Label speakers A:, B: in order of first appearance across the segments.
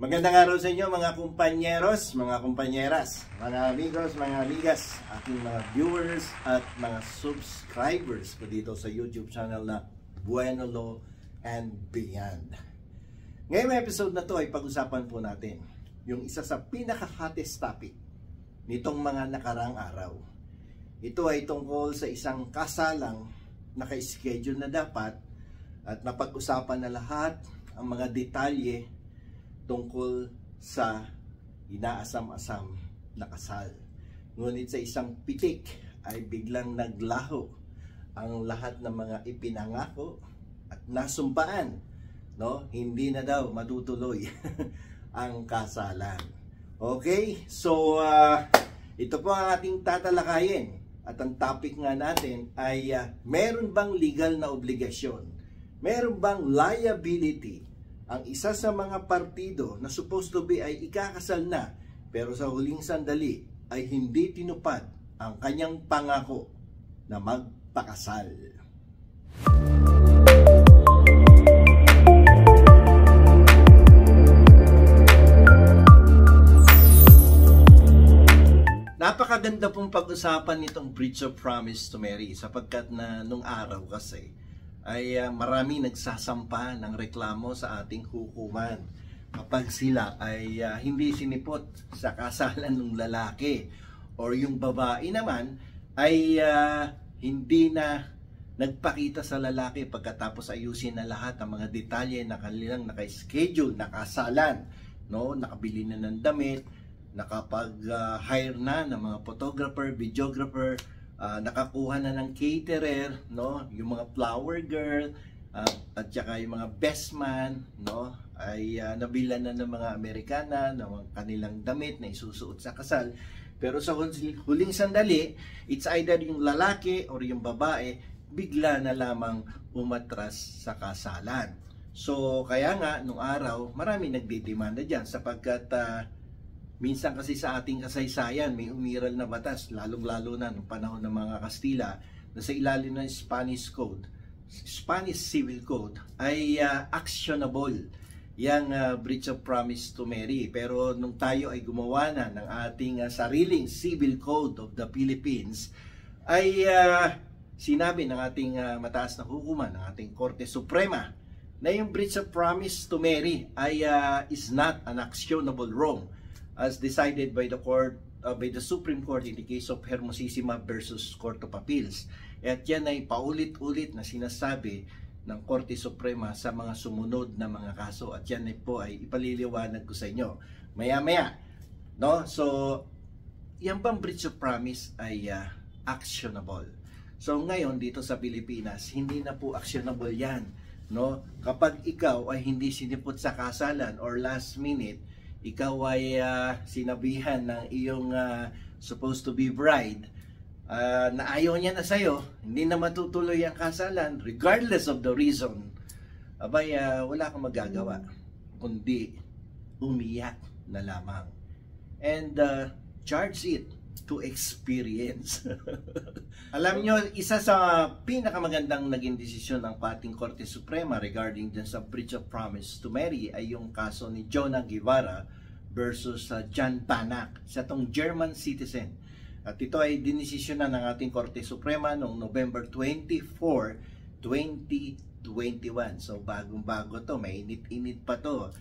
A: Magandang araw sa inyo mga kumpanyeros, mga kumpanyeras, mga amigos, mga amigas, aking mga viewers at mga subscribers ko dito sa YouTube channel na Bueno Law and Beyond. Ngayong episode na to ay pag-usapan po natin yung isa sa pinaka-hottest topic nitong mga nakarang araw. Ito ay tungkol sa isang kasalang naka-schedule na dapat at napag-usapan na lahat ang mga detalye tungkol sa inaasam-asam na kasal. Ngunit sa isang pitik ay biglang naglaho ang lahat ng mga ipinangako at nasumpaan, no? Hindi na daw matutuloy ang kasalan. Okay? So, ito po ang ating tatalakayin. At ang topic nga natin ay meron bang legal na obligasyon? Meron bang liability ang isa sa mga partido na supposed to be ay ikakasal na pero sa huling sandali ay hindi tinupad ang kanyang pangako na magpakasal? Napakaganda pong pag-usapan nitong breach of promise to marry sapagkat na nung araw kasi ay marami nagsasampa ng reklamo sa ating hukuman kapag sila ay hindi sinipot sa kasalan ng lalaki or yung babae naman ay hindi na nagpakita sa lalaki pagkatapos ayusin na lahat ang mga detalye na kanilang naka-schedule na kasalan, no? Nakabili na ng damit, nakapag-hire na ng mga photographer, videographer, nakakuha na ng caterer, no? Yung mga flower girl at saka yung mga best man, no? Ay nabilan na ng mga Amerikana ng mga kanilang damit na isusuot sa kasal. Pero sa huling sandali, it's either yung lalaki or yung babae bigla na lamang umatras sa kasalan. So kaya nga nung araw marami nagdidemanda diyan sapagkat minsan kasi sa ating kasaysayan may umiral na batas, lalong-lalo na noong panahon ng mga Kastila, na sa ilalim ng Spanish Code, Spanish Civil Code, ay actionable yung breach of promise to marry. Pero nung tayo ay gumawa na ng ating sariling Civil Code of the Philippines, ay sinabi ng ating mataas na hukuman, ng ating Korte Suprema, na yung breach of promise to marry ay is not an actionable wrong as decided by the Supreme Court in the case of Hermosissima versus Court of Appeals. At yan ay paulit-ulit na sinasabi ng Korte Suprema sa mga sumunod na mga kaso. At yan ay po ay ipaliliwanag ko sa inyo maya-maya, no? So, yan bang breach of promise ay actionable? So, ngayon dito sa Pilipinas, hindi na po actionable yan, no? Kapag ikaw ay hindi sinipot sa kasalan or last minute, ikaw ay sinabihan ng iyong supposed to be bride na ayaw niya na sa'yo, hindi na matutuloy ang kasalan, regardless of the reason, abay, wala kang magagawa kundi umiyak na lamang and charge it to experience. Alam nyo, isa sa pinakamagandang naging desisyon ng ating Korte Suprema regarding dyan sa breach of promise to marry ay yung kaso ni Jonah Guevara versus John Banak, sa tong German citizen. At ito ay dinesisyon na ng ating Korte Suprema noong November 24, 2021. So bagong-bago to, mainit-init pa to.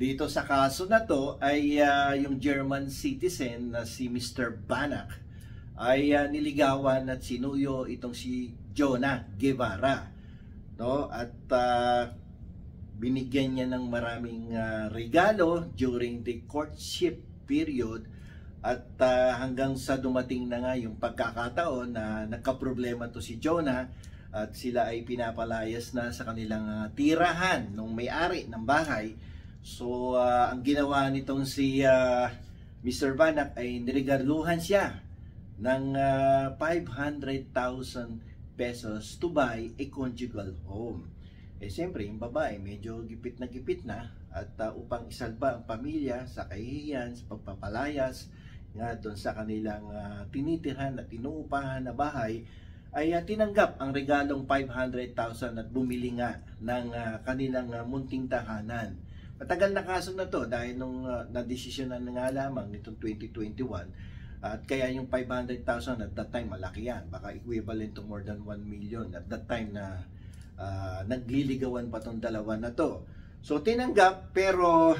A: Dito sa kaso na to ay yung German citizen na si Mr. Banak ay niligawan at sinuyo itong si Jonah Guevara, no? At binigyan niya ng maraming regalo during the courtship period at hanggang sa dumating na nga yung pagkakataon na nagkaproblema to si Jonah at sila ay pinapalayas na sa kanilang tirahan ng may-ari ng bahay. So, ang ginawa nitong si Mr. Banak ay niregaluhan siya ng 500,000 pesos to buy a conjugal home. Eh, siyempre, yung babae medyo gipit na at upang isalba ang pamilya sa kahihiyan, sa pagpapalayas nga doon sa kanilang tinitirhan at inuupahan na bahay, ay tinanggap ang regalong 500,000 at bumili nga ng kanilang munting tahanan. Matagal na kaso na to dahil nung na-desisyonan na nga lamang nitong 2021 at kaya yung 500,000 at that time malaki yan. Baka equivalent to more than 1 million at that time na nagliligawan pa tong dalawa na to. So tinanggap pero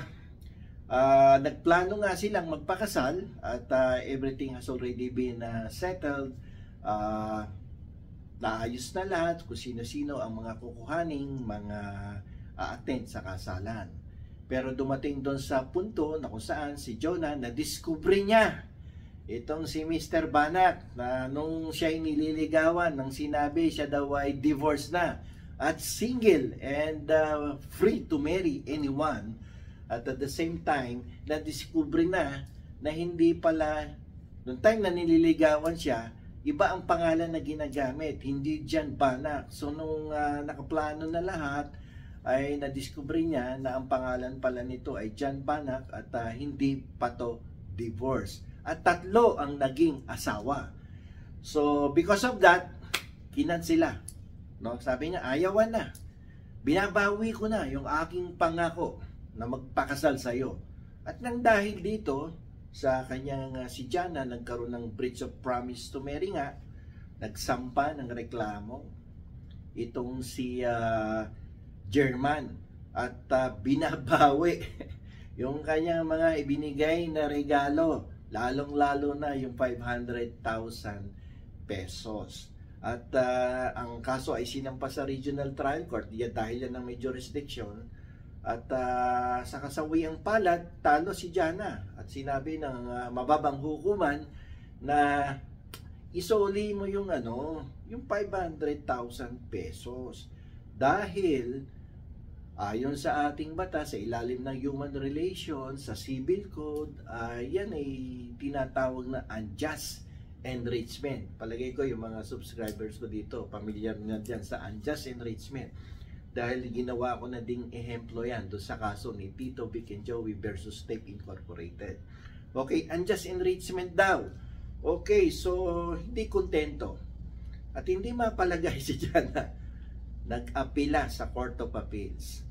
A: nagplano nga silang magpakasal at everything has already been settled. Naayos na lahat kung sino-sino ang mga kukuhaning mga attend sa kasalan. Pero dumating doon sa punto na kung saan si Jonah na-discover niya itong si Mr. Bannack na nung siya'y nililigawan nang sinabi siya daw ay divorced na at single and free to marry anyone. At the same time, na-discover na hindi pala, noong time na nililigawan siya, iba ang pangalan na ginagamit, hindi John Bannack. So nung nakaplano na lahat, ay na-discover niya na ang pangalan pala nito ay John Bannack at hindi pa to divorce. At 3 ang naging asawa. So because of that, kinansela. No? Sabi niya, ayawan na. Binabawi ko na yung aking pangako na magpakasal sa iyo. At nang dahil dito, sa kanyang si Jana, nagkaroon ng breach of promise to marry nga, nagsampa ng reklamo itong si German at binabawi yung kanyang mga ibinigay na regalo, lalong-lalo na yung 500,000 pesos. At ang kaso ay sinampa sa Regional Trial Court dahil yan ng may jurisdiction. At sa kasawiang palad, talo si Jana at sinabi ng mababang hukuman na isoli mo yung yung 500,000 pesos dahil ayon sa ating batas, sa ilalim ng human relations, sa civil code, yan ay tinatawag na unjust enrichment. Palagay ko yung mga subscribers ko dito, pamilyar na dyan sa unjust enrichment. Dahil ginawa ko na ding ehemplo yan doon sa kaso ni Tito, Vic and Joey versus Tape Incorporated. Okay, unjust enrichment daw. Okay, so hindi kontento. At hindi mapalagay si Jana. Nag-apila sa Court of Appeals.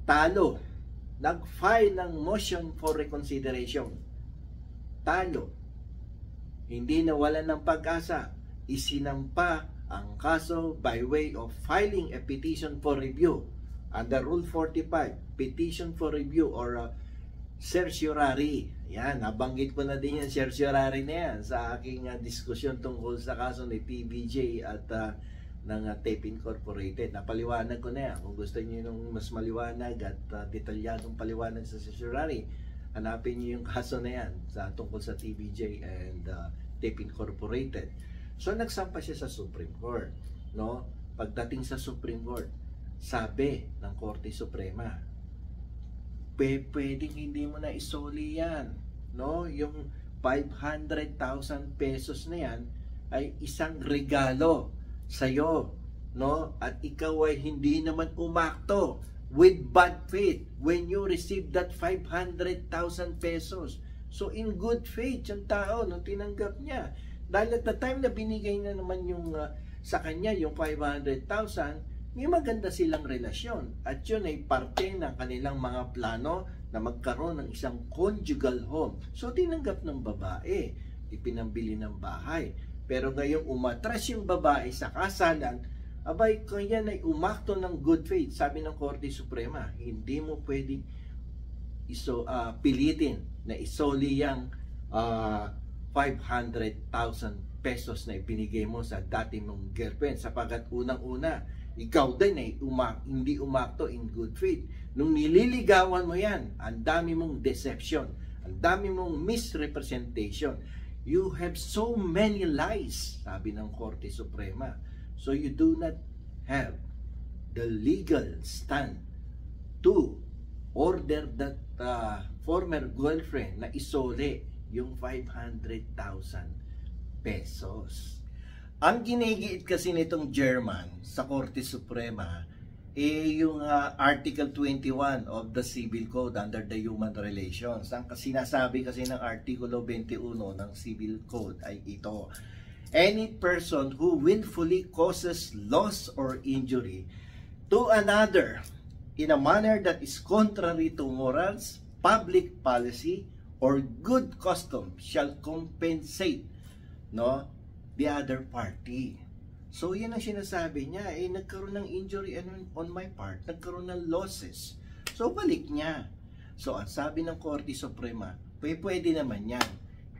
A: Talo. Nag-file ng motion for reconsideration. Talo. Hindi nawalan ng pag-asa. Isinampa ang kaso by way of filing a petition for review under Rule 45, petition for review or certiorari. Yan, nabanggit ko na din yung certiorari na yan sa aking diskusyon tungkol sa kaso ni PBJ at ng Tape Incorporated. Napaliwanag ko na yan. Kung gusto niyo yung mas maliwanag at detalyadong paliwanag sa certiorari, hanapin niyo yung kaso na yan tungkol sa TBJ and Tape Incorporated. So nagsampa siya sa Supreme Court, no? Pagdating sa Supreme Court, sabi ng Korte Suprema, pwedeng hindi mo na isoli yan, no? Yung 500,000 pesos na yan ay isang regalo sa iyo, no? At ikaw ay hindi naman umakto with bad faith when you receive that 500,000 pesos. So in good faith yung tao nung tinanggap niya. Dahil at the time na binigay na naman yung sa kanya yung 500,000, may maganda silang relasyon. At yun ay parte ng kanilang mga plano na magkaroon ng isang conjugal home. So tinanggap ng babae, ipinambili ng bahay. Pero ngayong umatras yung babae sa kasalan, abay kaya na umakto ng good faith. Sabi ng Korte Suprema, hindi mo pwedeng pilitin na isoli yung 500,000 pesos na ibinigay mo sa dati mong girlfriend sapagkat unang-una, ikaw din ay hindi umakto in good faith. Nung nililigawan mo yan, ang dami mong deception, ang dami mong misrepresentation. You have so many lies, sabi ng Korte Suprema. So you do not have the legal stand to order that former girlfriend na isole yung 500,000 pesos. Ang ginigiit kasi nitong German sa Korte Suprema yung Article 21 of the Civil Code under the Human Relations. Ang sinasabi kasi ng Artikulo 21 ng Civil Code ay ito: any person who willfully causes loss or injury to another in a manner that is contrary to morals, public policy, or good custom shall compensate, no, the other party. So yan ang sinasabi niya, nagkaroon ng injury on my part, nagkaroon ng losses. So balik niya. So ang sabi ng Korte Suprema, pwede naman yan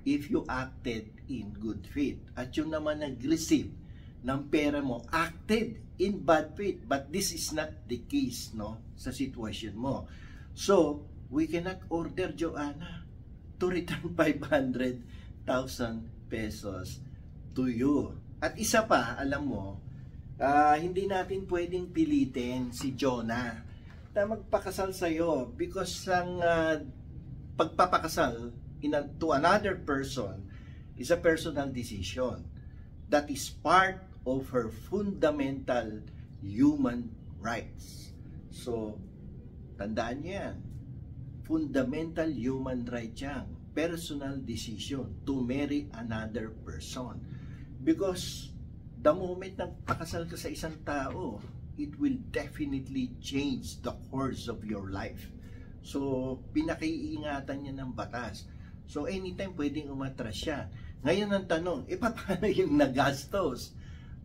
A: if you acted in good faith. At yung naman nag-receive ng pera mo, acted in bad faith. But this is not the case, no, sa sitwasyon mo. So, we cannot order Joanna to return 500,000 pesos to you. At isa pa, alam mo, hindi natin pwedeng pilitin si Jonah na magpakasal sa'yo because ang pagpapakasal to another person is a personal decision that is part of her fundamental human rights. So, tandaan niyo yan. Fundamental human right yan. Personal decision to marry another person. Because the moment na pakasal ka sa isang tao, it will definitely change the course of your life. So, pinakiingatan niya ng batas. So, anytime pwedeng umatras siya. Ngayon ang tanong, paano yung nagastos?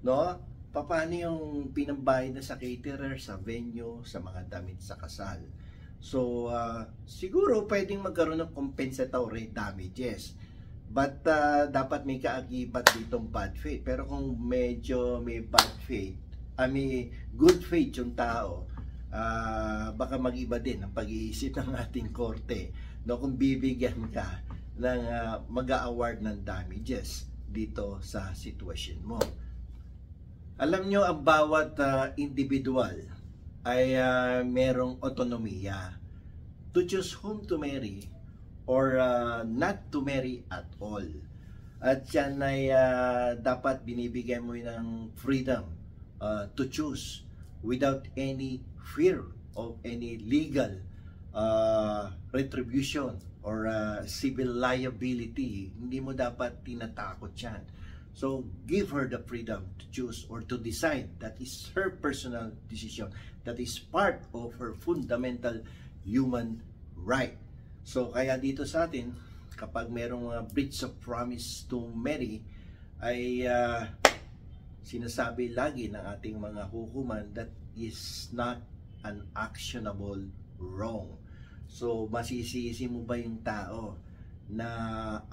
A: No? Paano yung pinambayad na sa caterer, sa venue, sa mga damit sa kasal? So, siguro pwedeng magkaroon ng compensatory damages. But, dapat may kaagibat ditong bad faith. Pero kung medyo may bad faith, may good faith yung tao, baka mag-iba din ang pag-iisip ng ating korte, no, kung bibigyan ka ng mag-a-award ng damages dito sa sitwasyon mo. Alam nyo, ang bawat individual ay merong otonomiya to choose whom to marry or not to marry at all. At yan ay dapat binibigyan mo ng freedom to choose without any fear of any legal retribution or civil liability. Hindi mo dapat tinatakot yan. So, give her the freedom to choose or to decide. That is her personal decision. That is part of her fundamental human right. So, kaya dito sa atin, kapag merong breach of promise to marry, ay sinasabi lagi ng ating mga hukuman that is not an actionable wrong. So, masisisi mo ba yung tao na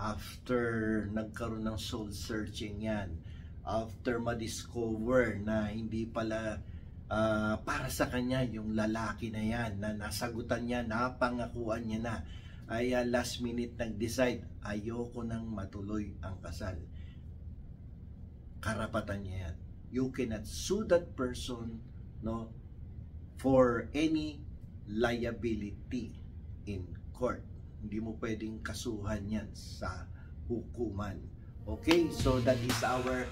A: after nagkaroon ng soul searching yan, after ma-discover na hindi pala para sa kanya yung lalaki na yan, na nasagutan niya, napangakuan niya na, ay last minute nag-decide, ayoko nang matuloy ang kasal. Karapatan niya yan. You cannot sue that person, no, for any liability in court. Hindi mo pwedeng kasuhan yan sa hukuman. Okay, so that is our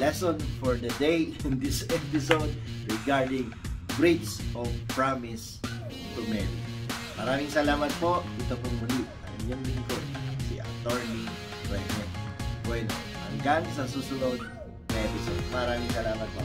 A: lesson for the day in this episode regarding breach of promise to marry. Maraming salamat po. Ito pong muli ang inyong lingkod, si Attorney Rene Bueno. Hanggang sa susunod na episode. Maraming salamat po.